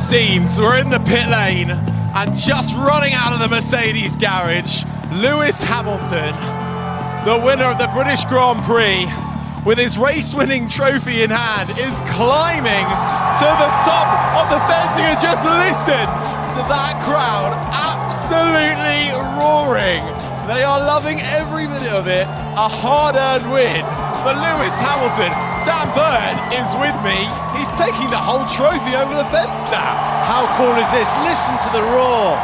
seems. We're in the pit lane and just running out of the Mercedes garage, Lewis Hamilton, the winner of the British Grand Prix, with his race-winning trophy in hand, is climbing to the top of the fencing. And just listen to that crowd absolutely roaring. They are loving every minute of it. A hard-earned win for Lewis Hamilton. Sam Bird is with me. He's taking the whole trophy over the fence, Sam. How cool is this? Listen to the roar.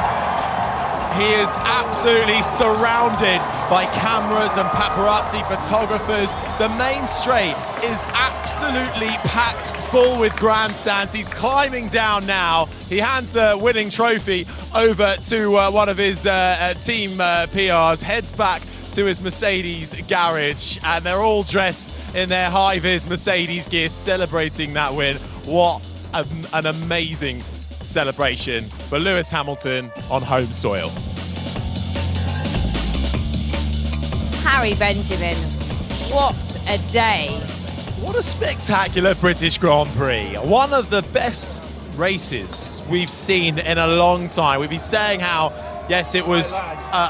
He is absolutely surrounded by cameras and paparazzi photographers. The main straight is absolutely packed full with grandstands. He's climbing down now. He hands the winning trophy over to one of his team PRs, heads back to his Mercedes garage, and they're all dressed in their high-vis Mercedes gear, celebrating that win. What an amazing celebration for Lewis Hamilton on home soil. Harry Benjamin, what a day. What a spectacular British Grand Prix. One of the best races we've seen in a long time. We've been saying how, yes, it was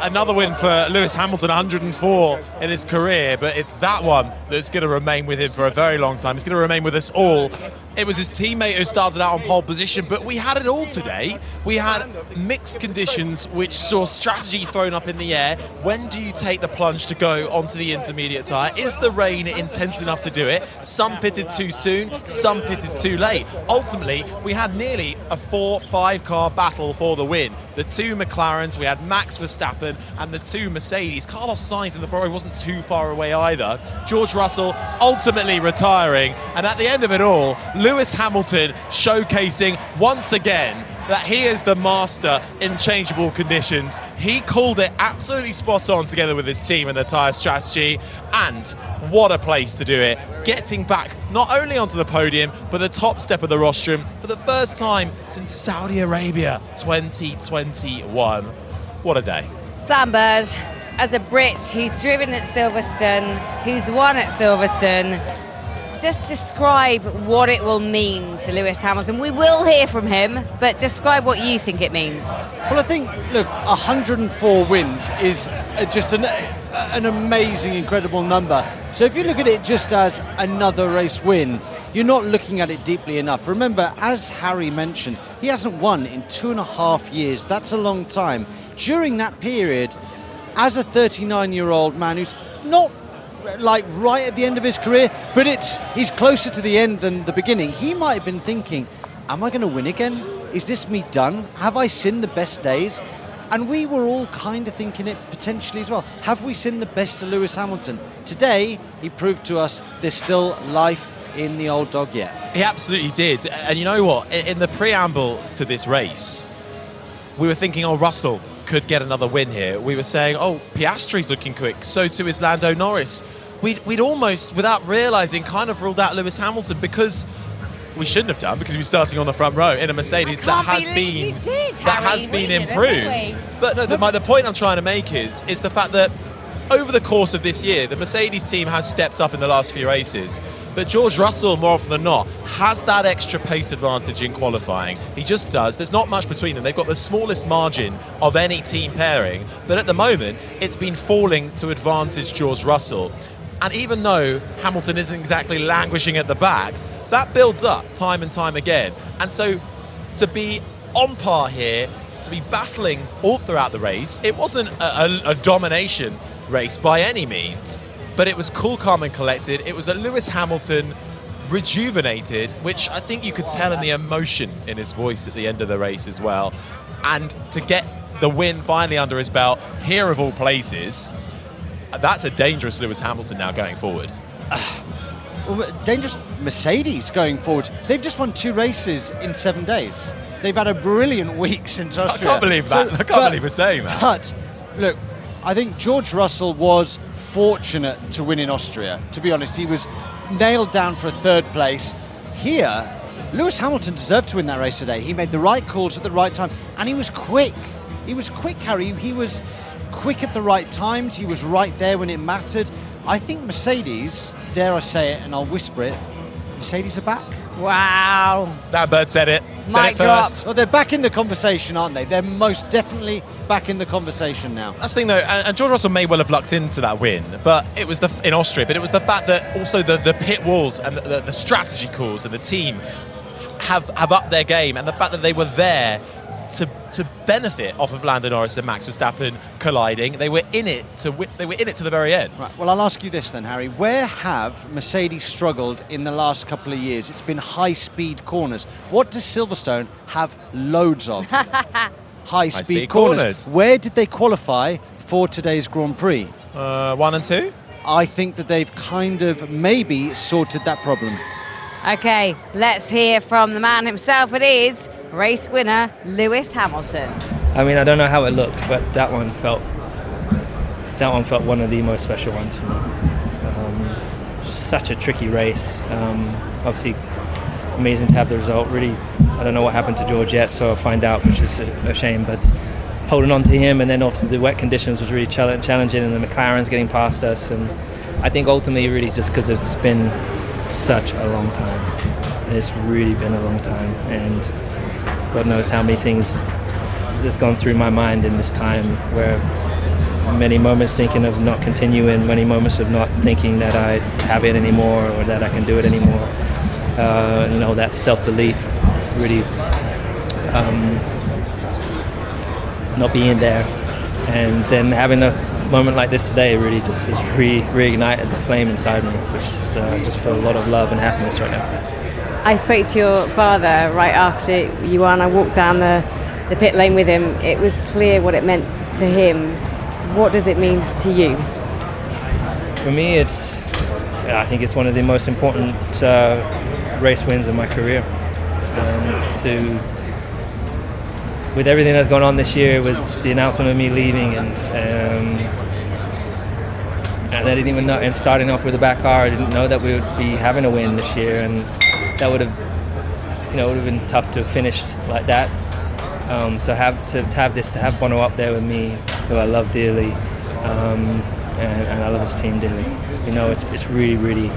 another win for Lewis Hamilton, 104 in his career, but it's that one that's going to remain with him for a very long time. It's going to remain with us all. It was his teammate who started out on pole position, but we had it all today. We had mixed conditions which saw strategy thrown up in the air. When do you take the plunge to go onto the intermediate tyre? Is the rain intense enough to do it? Some pitted too soon, some pitted too late. Ultimately, we had nearly a 4-5 car battle for the win. The two McLarens, we had Max Verstappen and the two Mercedes. Carlos Sainz in the Ferrari wasn't too far away either. George Russell ultimately retiring, and at the end of it all, Lewis Hamilton showcasing once again that he is the master in changeable conditions. He called it absolutely spot on together with his team and the tyre strategy, and what a place to do it. Getting back not only onto the podium, but the top step of the rostrum for the first time since Saudi Arabia 2021. What a day. Sam Bird, as a Brit who's driven at Silverstone, who's won at Silverstone, just describe what it will mean to Lewis Hamilton. We will hear from him, but describe what you think it means. Well, I think, look, 104 wins is just an amazing, incredible number. So if you look at it just as another race win, you're not looking at it deeply enough. Remember, as Harry mentioned, he hasn't won in 2.5 years. That's a long time. During that period, as a 39-year-old man who's not like right at the end of his career, but he's closer to the end than the beginning, he might have been thinking, am I going to win again? Is this me done? Have I seen the best days? And we were all kind of thinking it potentially as well. Have we seen the best of Lewis Hamilton? Today, he proved to us there's still life in the old dog yet. He absolutely did. And you know what? In the preamble to this race, we were thinking, oh, Russell could get another win here. We were saying, oh, Piastri's looking quick, so too is Lando Norris. We'd almost, without realising, kind of ruled out Lewis Hamilton, because we shouldn't have done, because he was starting on the front row in a Mercedes that has been improved. But no, the point I'm trying to make is the fact that over the course of this year, the Mercedes team has stepped up in the last few races, but George Russell, more often than not, has that extra pace advantage in qualifying. He just does. There's not much between them. They've got the smallest margin of any team pairing, but at the moment, it's been falling to advantage George Russell. And even though Hamilton isn't exactly languishing at the back, that builds up time and time again. And so to be on par here, to be battling all throughout the race, it wasn't a domination race by any means, but it was cool, calm and collected. It was a Lewis Hamilton rejuvenated, which I think you could tell in the emotion in his voice at the end of the race as well. And to get the win finally under his belt here of all places, that's a dangerous Lewis Hamilton now going forward. Dangerous Mercedes going forward. They've just won 2 races in 7 days. They've had a brilliant week since Austria. I can't believe that. I can't believe we're saying that. But look, I think George Russell was fortunate to win in Austria. To be honest, he was nailed down for a 3rd place. Here, Lewis Hamilton deserved to win that race today. He made the right calls at the right time, and he was quick. He was quick, Harry. He was quick at the right times. He was right there when it mattered. I think Mercedes, dare I say it, and I'll whisper it, Mercedes are back. Wow. Sam Bird said it. Said Mic it drop. first. Well, they're back in the conversation, aren't they? They're most definitely back in the conversation now. That's the thing, though, and George Russell may well have lucked into that win, but it was in Austria. But it was the fact that also the pit walls and the strategy calls and the team have upped their game, and the fact that they were there to benefit off of Lando Norris and Max Verstappen colliding. They were in it to the very end. Right, well, I'll ask you this then, Harry. Where have Mercedes struggled in the last couple of years? It's been high-speed corners. What does Silverstone have loads of? High-speed corners. Where did they qualify for today's Grand Prix? 1 and 2. I think that they've kind of maybe sorted that problem. Okay, let's hear from the man himself. It is race winner Lewis Hamilton. I mean, I don't know how it looked, but that one felt one of the most special ones for me. Such a tricky race. Obviously, amazing to have the result. Really, I don't know what happened to George yet, so I'll find out, which is a shame. But holding on to him, and then obviously the wet conditions was really challenging, and the McLaren's getting past us. And I think ultimately, really, just because it's been such a long time. It's really been a long time, and God knows how many things that's gone through my mind in this time, where many moments thinking of not continuing, many moments of not thinking that I have it anymore or that I can do it anymore. That self-belief really not being there, and then having a moment like this today really just has reignited the flame inside me, which is just for a lot of love and happiness right now. I spoke to your father right after you won. I walked down the pit lane with him. It was clear what it meant to him. What does it mean to you? For me, I think it's one of the most important race wins of my career. And with everything that's gone on this year, with the announcement of me leaving, and I didn't even know, and starting off with the back car, I didn't know that we would be having a win this year, and that would have been tough to have finished like that. So to have Bono up there with me, who I love dearly, and I love his team dearly. It's really,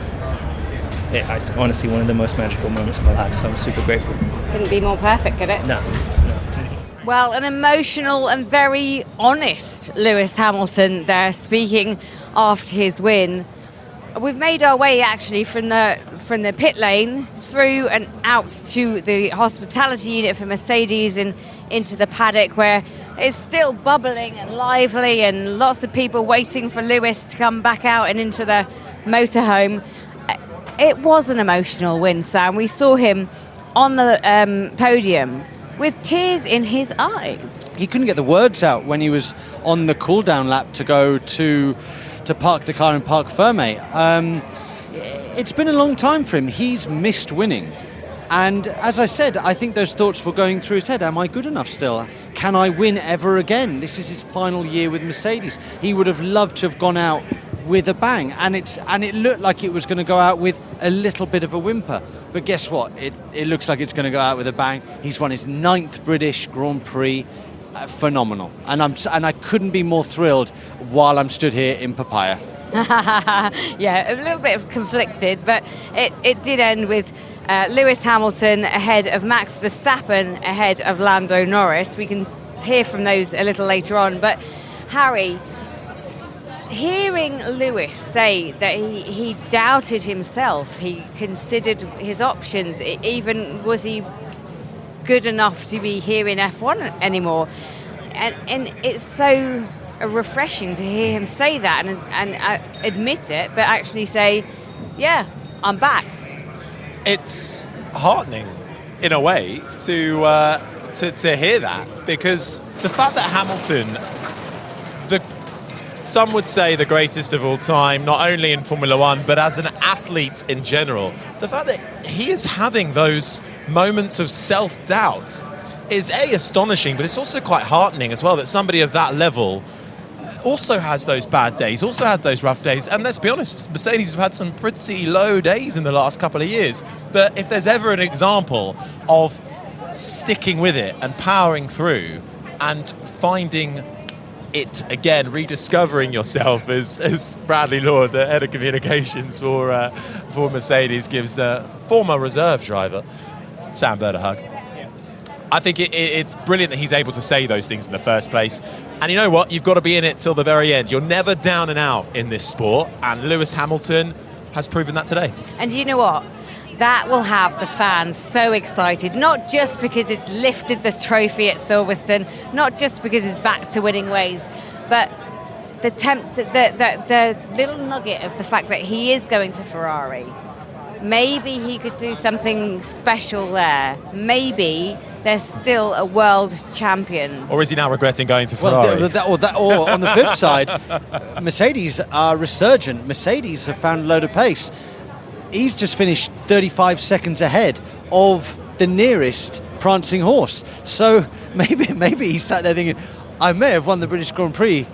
it's honestly one of the most magical moments of my life. So I'm super grateful. Couldn't be more perfect, could it? No. Well, an emotional and very honest Lewis Hamilton there, speaking after his win. We've made our way actually from the pit lane through and out to the hospitality unit for Mercedes and into the paddock, where it's still bubbling and lively and lots of people waiting for Lewis to come back out and into the motorhome. It was an emotional win, Sam. We saw him on the podium with tears in his eyes. He couldn't get the words out when he was on the cool-down lap to go to park the car in Parc Fermé. It's been a long time for him. He's missed winning. And as I said, I think those thoughts were going through his head. Am I good enough still? Can I win ever again? This is his final year with Mercedes. He would have loved to have gone out with a bang, and it looked like it was going to go out with a little bit of a whimper. But guess what? It looks like it's going to go out with a bang. He's won his 9th British Grand Prix. Phenomenal. And I couldn't be more thrilled while I'm stood here in Papaya. Yeah, a little bit conflicted, but it did end with Lewis Hamilton ahead of Max Verstappen, ahead of Lando Norris. We can hear from those a little later on. But Harry, hearing Lewis say that he doubted himself, he considered his options, even was he good enough to be here in F1 anymore, and it's so refreshing to hear him say that and admit it, but actually say, yeah, I'm back. It's heartening in a way to hear that, because the fact that Hamilton, some would say the greatest of all time, not only in Formula One, but as an athlete in general, the fact that he is having those moments of self-doubt is astonishing, but it's also quite heartening as well that somebody of that level also has those bad days, also had those rough days. And let's be honest, Mercedes have had some pretty low days in the last couple of years. But if there's ever an example of sticking with it and powering through and finding it again, rediscovering yourself as Bradley Lord, the head of communications for Mercedes, gives former reserve driver Sam Bird a hug. I think it's brilliant that he's able to say those things in the first place. And you know what? You've got to be in it till the very end. You're never down and out in this sport. And Lewis Hamilton has proven that today. And you know what? That will have the fans so excited, not just because it's lifted the trophy at Silverstone, not just because it's back to winning ways, but the little nugget of the fact that he is going to Ferrari. Maybe he could do something special there. Maybe there's still a world champion. Or is he now regretting going to Ferrari? Or on the flip side, Mercedes are resurgent. Mercedes have found a load of pace. He's just finished 35 seconds ahead of the nearest prancing horse. So maybe he sat there thinking, I may have won the British Grand Prix.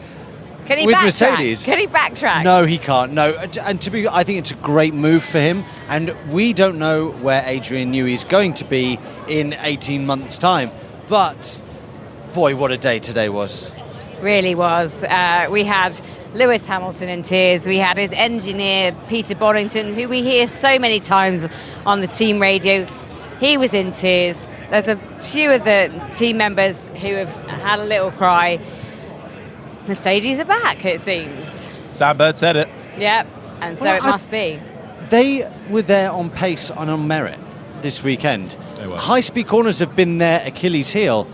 Can he with backtrack? Mercedes. Can he backtrack? No, he can't. No, and I think it's a great move for him. And we don't know where Adrian Newey is going to be in 18 months' time. But boy, what a day today was! Really was. We had Lewis Hamilton in tears. We had his engineer Peter Bonington, who we hear so many times on the team radio. He was in tears. There's a few of the team members who have had a little cry. Mercedes are back, it seems. Sam Bird said it. Yep, and so it must be. They were there on pace and on merit this weekend. They were. High-speed corners have been their Achilles heel.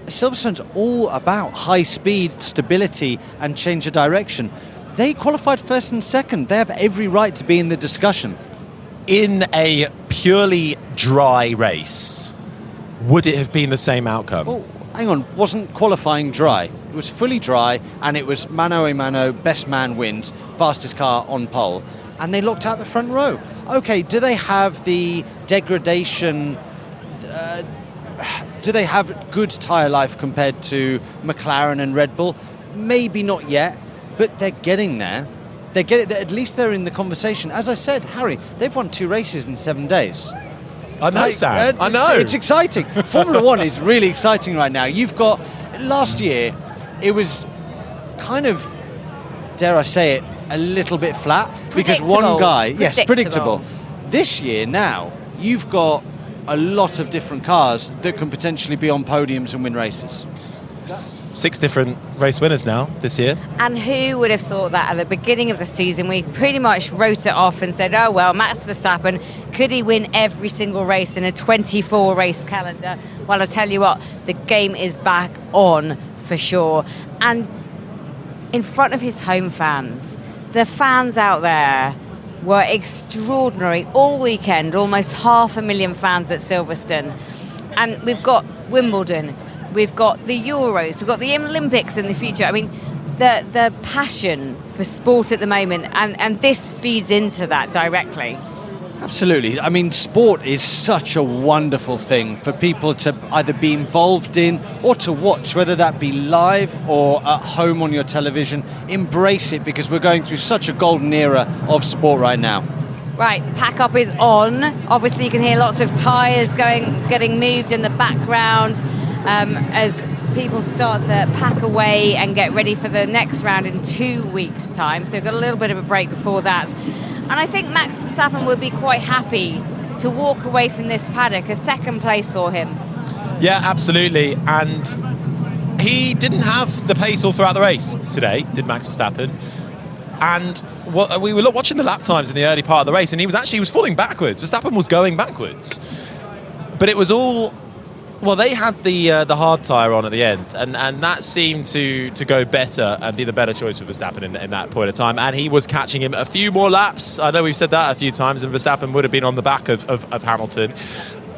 Silverstone's all about high speed, stability, and change of direction. They qualified first and second. They have every right to be in the discussion. In a purely dry race, would it have been the same outcome? Well, hang on, wasn't qualifying dry? It was fully dry, and it was mano a mano, best man wins, fastest car on pole, and they locked out the front row. Okay, do they have the degradation? Do they have good tyre life compared to McLaren and Red Bull? Maybe not yet, but they're getting there. At least they're in the conversation. As I said, Harry, they've won 2 races in 7 days. I know, Sam. I know. It's exciting. Formula One is really exciting right now. You've got, last year, it was kind of, dare I say it, a little bit flat. Because one guy, yes, predictable. This year now, you've got a lot of different cars that can potentially be on podiums and win races. 6 different race winners now this year. And who would have thought that at the beginning of the season? We pretty much wrote it off and said, oh, well, Max Verstappen, could he win every single race in a 24-race calendar? Well, I tell you what, the game is back on for sure. And in front of his home fans, the fans out there were extraordinary all weekend, almost 500,000 fans at Silverstone. And we've got Wimbledon, we've got the Euros, we've got the Olympics in the future. I mean, the passion for sport at the moment, and this feeds into that directly. Absolutely. I mean, sport is such a wonderful thing for people to either be involved in or to watch, whether that be live or at home on your television. Embrace it, because we're going through such a golden era of sport right now. Right, pack up is on. Obviously, you can hear lots of tyres getting moved in the background as people start to pack away and get ready for the next round in 2 weeks' time. So we've got a little bit of a break before that. And I think Max Verstappen would be quite happy to walk away from this paddock, a second place for him. Yeah, absolutely. And he didn't have the pace all throughout the race today, did Max Verstappen. And we were watching the lap times in the early part of the race, and he was falling backwards. Verstappen was going backwards. But it was all... Well, they had the hard tyre on at the end, and that seemed to go better and be the better choice for Verstappen in that point of time. And he was catching him a few more laps. I know we've said that a few times, and Verstappen would have been on the back of Hamilton.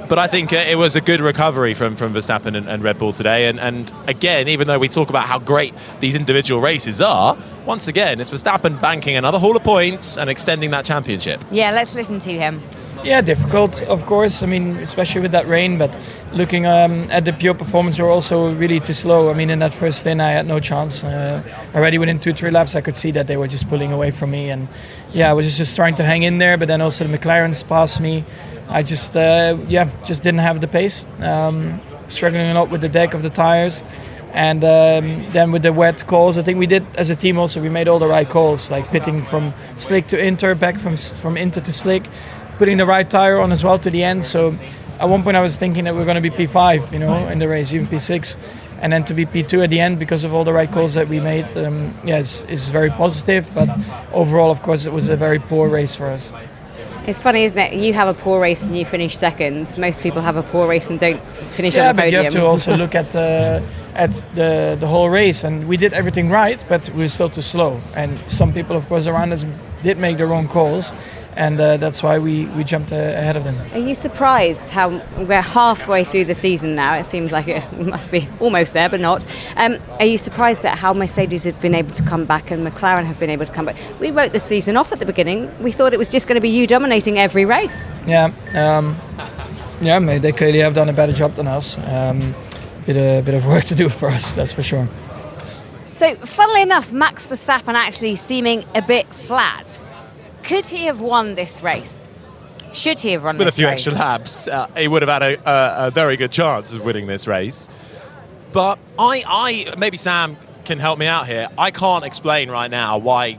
But I think it was a good recovery from Verstappen and Red Bull today. And again, even though we talk about how great these individual races are, once again, it's Verstappen banking another haul of points and extending that championship. Yeah, let's listen to him. Yeah, difficult, of course. I mean, especially with that rain. But looking at the pure performance, we're also really too slow. I mean, in that first stint, I had no chance. Already within 2-3 laps, I could see that they were just pulling away from me. And yeah, I was just trying to hang in there. But then also the McLarens passed me. I just didn't have the pace. Struggling a lot with the deck of the tires. And then with the wet calls, I think we did as a team also, we made all the right calls, like pitting from slick to inter, back from inter to slick, putting the right tire on as well to the end. So at one point I was thinking that we're going to be P5, in the race, even P6. And then to be P2 at the end because of all the right calls that we made, is very positive. But overall, of course, it was a very poor race for us. It's funny, isn't it? You have a poor race and you finish second. Most people have a poor race and don't finish on the podium. Yeah, but you have to also look at the whole race. And we did everything right, but we were still too slow. And some people, of course, around us did make the wrong calls. And that's why we jumped ahead of them. Are you surprised how we're halfway through the season now? It seems like it must be almost there, but not. Are you surprised at how Mercedes have been able to come back and McLaren have been able to come back? We wrote the season off at the beginning. We thought it was just going to be you dominating every race. Yeah, they clearly have done a better job than us. Bit of work to do for us, that's for sure. So, funnily enough, Max Verstappen actually seeming a bit flat. Could he have won this race? Should he have run this race? With a few extra laps, he would have had a very good chance of winning this race. But I maybe Sam can help me out here. I can't explain right now why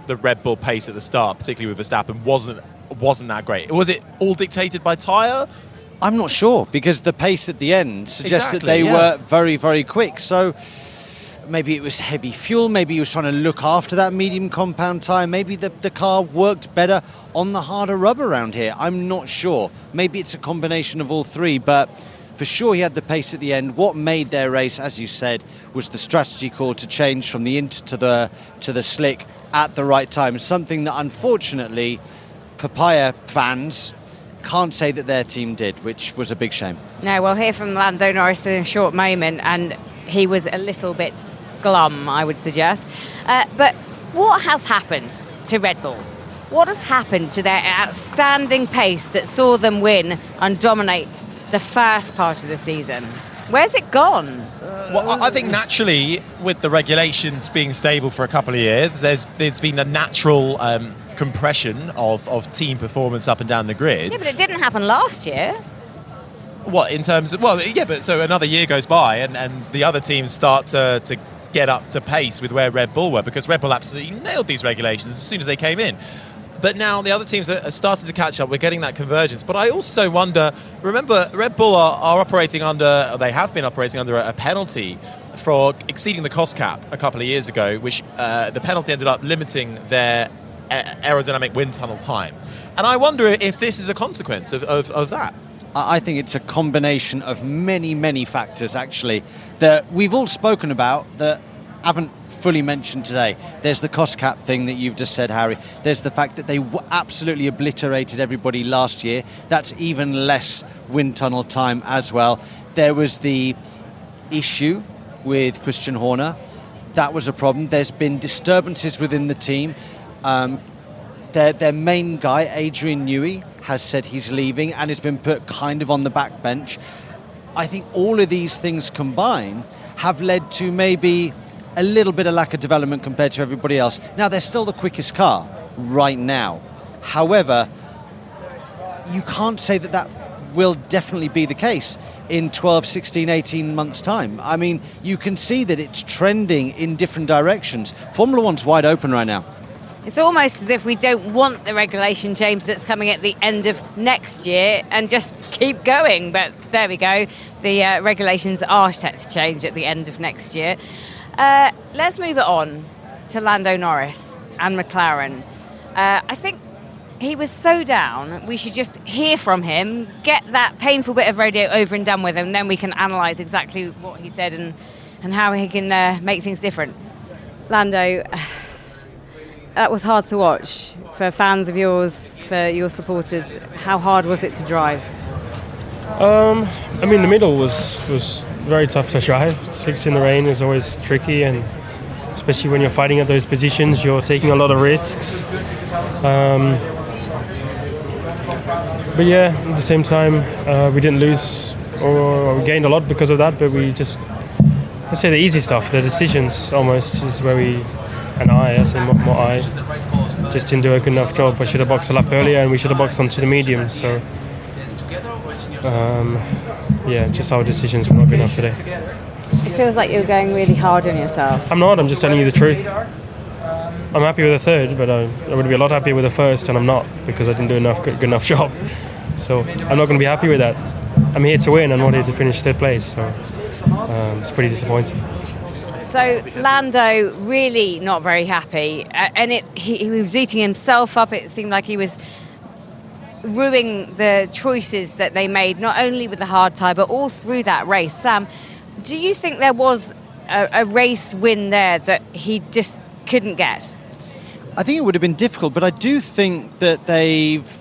the Red Bull pace at the start, particularly with Verstappen, wasn't that great. Was it all dictated by tyre? I'm not sure, because the pace at the end suggests that they were very, very quick. So maybe it was heavy fuel, maybe he was trying to look after that medium compound tyre, maybe the car worked better on the harder rubber around here. I'm not sure. Maybe it's a combination of all three, but for sure he had the pace at the end. What made their race, as you said, was the strategy call to change from the inter to the slick at the right time, something that unfortunately Papaya fans can't say that their team did, which was a big shame. No, we'll hear from Lando Norris in a short moment, and he was a little bit glum, I would suggest. But what has happened to Red Bull? What has happened to their outstanding pace that saw them win and dominate the first part of the season? Where's it gone? Well, I think naturally, with the regulations being stable for a couple of years, there's been a natural compression of team performance up and down the grid. Yeah, but it didn't happen last year. What, in terms of... Well, yeah, but so another year goes by and the other teams start to get up to pace with where Red Bull were, because Red Bull absolutely nailed these regulations as soon as they came in. But now the other teams are starting to catch up. We're getting that convergence. But I also wonder, remember, Red Bull are operating under... They have been operating under a penalty for exceeding the cost cap a couple of years ago, which the penalty ended up limiting their aerodynamic wind tunnel time. And I wonder if this is a consequence of that. I think it's a combination of many, many factors, actually, that we've all spoken about that haven't fully mentioned today. There's the cost cap thing that you've just said, Harry. There's the fact that they absolutely obliterated everybody last year. That's even less wind tunnel time as well. There was the issue with Christian Horner. That was a problem. There's been disturbances within the team. Their main guy, Adrian Newey, has said he's leaving and has been put kind of on the back bench. I think all of these things combined have led to maybe a little bit of lack of development compared to everybody else. Now, they're still the quickest car right now. However, you can't say that will definitely be the case in 12, 16, 18 months' time. I mean, you can see that it's trending in different directions. Formula One's wide open right now. It's almost as if we don't want the regulation change that's coming at the end of next year and just keep going. But there we go. The regulations are set to change at the end of next year. Let's move it on to Lando Norris and McLaren. I think he was so down, we should just hear from him, get that painful bit of radio over and done with, and then we can analyse exactly what he said and how he can make things different. Lando... That was hard to watch for fans of yours, for your supporters. How hard was it to drive? I mean, the middle was very tough to drive. Slicks in the rain is always tricky, and especially when you're fighting at those positions, you're taking a lot of risks. But yeah, at the same time, we didn't lose or we gained a lot because of that, but we just, let's say the easy stuff, the decisions almost is where we... And I say more I just didn't do a good enough job. I should have boxed a lap earlier and we should have boxed onto the medium. So, just our decisions were not good enough today. I feels like you're going really hard on yourself. I'm not. I'm just telling you the truth. I'm happy with the third, but I would be a lot happier with the first, and I'm not because I didn't do good enough job. So I'm not going to be happy with that. I'm here to win. I'm not here to finish third place. So it's pretty disappointing. So Lando really not very happy, and he was beating himself up. It seemed like he was ruining the choices that they made, not only with the hard tyre, but all through that race. Sam, do you think there was a race win there that he just couldn't get? I think it would have been difficult, but I do think that they've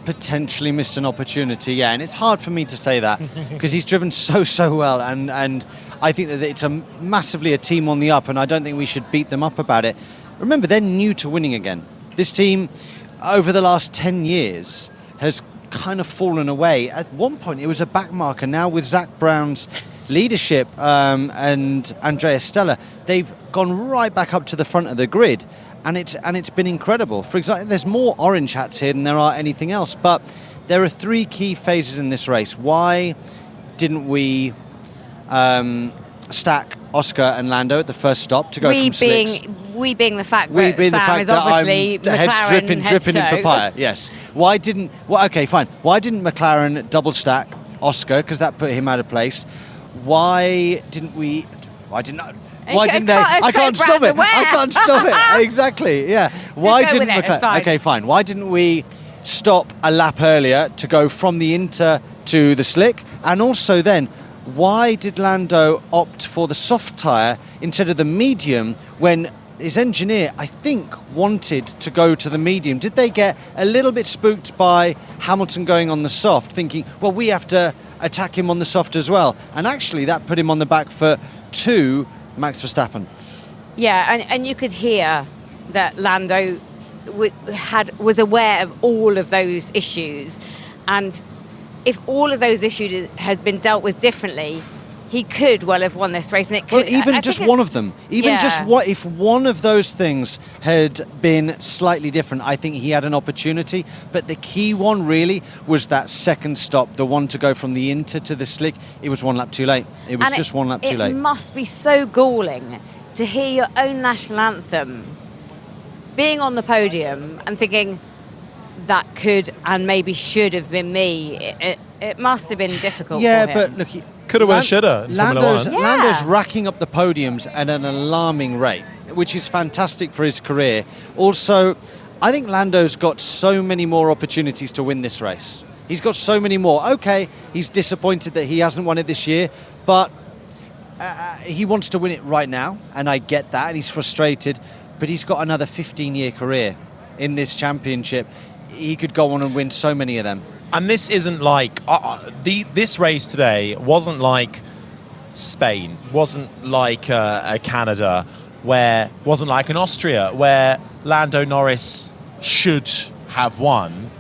potentially missed an opportunity, yeah, and it's hard for me to say that because he's driven so well, and I think that it's massively a team on the up, and I don't think we should beat them up about it. Remember, they're new to winning again. This team, over the last 10 years, has kind of fallen away. At one point, it was a backmarker. Now, with Zach Brown's leadership and Andrea Stella, they've gone right back up to the front of the grid, and it's been incredible. For example, there's more orange hats here than there are anything else, but there are 3 key phases in this race. Why didn't we stack Oscar and Lando at the first stop to go from slicks? We being the fact that Sam is obviously McLaren dripping in papaya. Yes. Why didn't? Well, okay, fine. Why didn't McLaren double stack Oscar? Because that put him out of place. Why didn't we? Why didn't they? I can't stop it. I can't stop it. Exactly. Yeah. Why didn't McLaren? Okay, fine. Why didn't we stop a lap earlier to go from the inter to the slick? And also then, why did Lando opt for the soft tyre instead of the medium when his engineer, I think, wanted to go to the medium? Did they get a little bit spooked by Hamilton going on the soft, thinking, well, we have to attack him on the soft as well? And actually, that put him on the back foot to Max Verstappen. Yeah, and you could hear that Lando was aware of all of those issues, and if all of those issues had been dealt with differently, he could well have won this race. And it could, well, even just one of them. If one of those things had been slightly different, I think he had an opportunity. But the key one really was that second stop, the one to go from the inter to the slick. It was 1 lap too late. It was just 1 lap too late. It must be so galling to hear your own national anthem being on the podium and thinking, that could and maybe should have been me. It must have been difficult for him. Yeah, but look, could have, should have. Lando's racking up the podiums at an alarming rate, which is fantastic for his career. Also, I think Lando's got so many more opportunities to win this race. He's got so many more. Okay, he's disappointed that he hasn't won it this year, but he wants to win it right now, and I get that, and he's frustrated, but he's got another 15-year career in this championship. He could go on and win so many of them. And this isn't like this race today wasn't like Spain, wasn't like a Canada, wasn't like an Austria where Lando Norris should have won.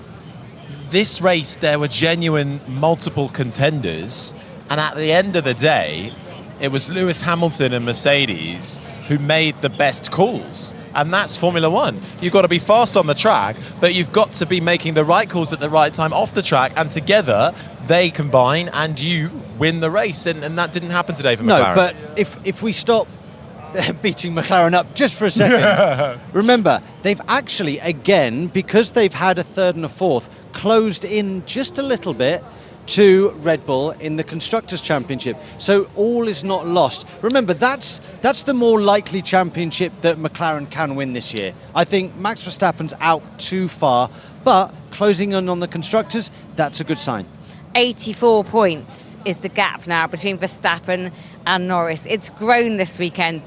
This race, there were genuine multiple contenders, and at the end of the day, it was Lewis Hamilton and Mercedes who made the best calls. And that's Formula One. You've got to be fast on the track, but you've got to be making the right calls at the right time off the track, and together they combine and you win the race. And that didn't happen today for McLaren. No, but if we stop beating McLaren up just for a second, remember, they've actually, again, because they've had a third and a fourth, closed in just a little bit to Red Bull in the Constructors' Championship. So all is not lost. Remember, that's the more likely championship that McLaren can win this year. I think Max Verstappen's out too far, but closing in on the Constructors, that's a good sign. 84 points is the gap now between Verstappen and Norris. It's grown this weekend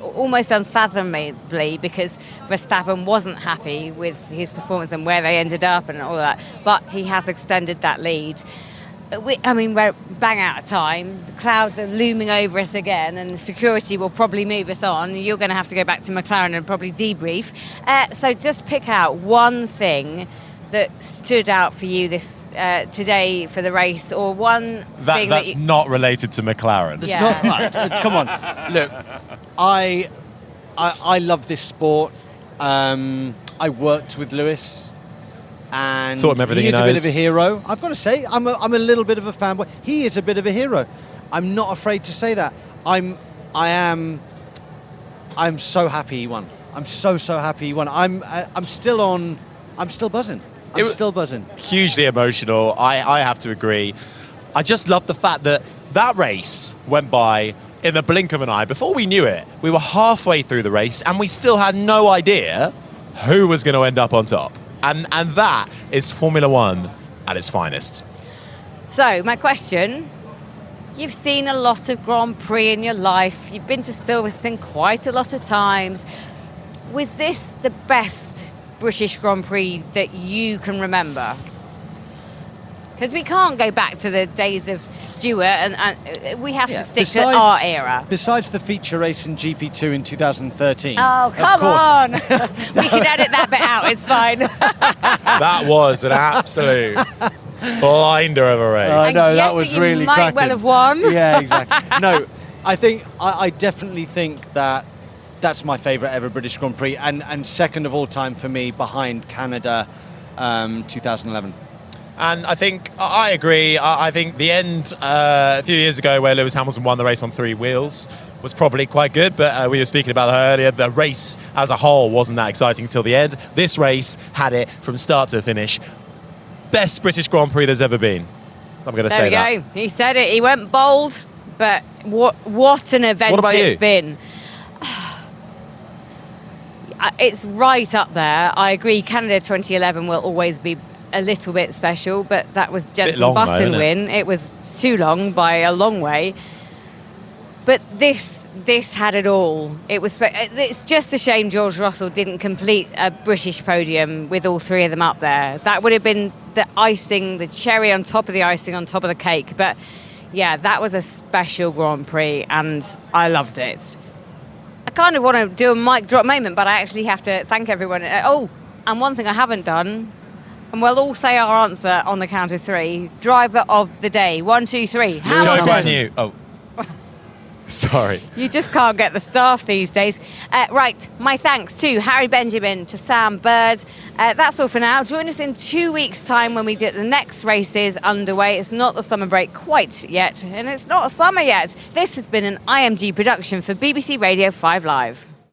almost unfathomably because Verstappen wasn't happy with his performance and where they ended up and all that, but he has extended that lead. We're bang out of time. The clouds are looming over us again, and security will probably move us on. You're going to have to go back to McLaren and probably debrief. So just pick out one thing that stood out for you this today for the race, or one thing that's not related to McLaren. It's not, right, come on. Look, I love this sport. I worked with Lewis, and taught him everything he is he knows. A bit of a hero. I've got to say, I'm a little bit of a fanboy. He is a bit of a hero. I'm not afraid to say that. I'm so happy he won. I'm so happy he won. I'm still buzzing. I'm still buzzing. Hugely emotional. I have to agree. I just love the fact that race went by in the blink of an eye. Before we knew it, we were halfway through the race and we still had no idea who was going to end up on top. And that is Formula One at its finest. So, my question, you've seen a lot of Grand Prix in your life. You've been to Silverstone quite a lot of times. Was this the best British Grand Prix that you can remember? Because we can't go back to the days of Stewart, and we have to stick to our era. Besides the feature race in GP2 in 2013. Oh, come on. We can edit that bit out, it's fine. That was an absolute blinder of a race. No, that was really might cracking. well have won. Yeah, exactly. No, I definitely think that's my favourite ever British Grand Prix, and second of all time for me, behind Canada 2011. And I think I agree. I think the end a few years ago where Lewis Hamilton won the race on 3 wheels was probably quite good, but we were speaking about that earlier. The race as a whole wasn't that exciting until the end. This race had it from start to finish. Best British Grand Prix there's ever been. I'm going to say that. There we go. He said it. He went bold, but what an event it's been. It's right up there. I agree. Canada 2011 will always be a little bit special, but that was Jenson Button win. It was too long by a long way. But this had it all. It's just a shame George Russell didn't complete a British podium with all 3 of them up there. That would have been the icing, the cherry on top of the icing on top of the cake. But yeah, that was a special Grand Prix and I loved it. I kind of want to do a mic drop moment, but I actually have to thank everyone. Oh, and one thing I haven't done, and we'll all say our answer on the count of 3. Driver of the day. 1, 2, 3. Hamilton. Oh. Sorry. You just can't get the staff these days. Right, my thanks to Harry Benjamin, to Sam Bird. That's all for now. Join us in 2 weeks' time when we get the next races underway. It's not the summer break quite yet, and it's not summer yet. This has been an IMG production for BBC Radio 5 Live.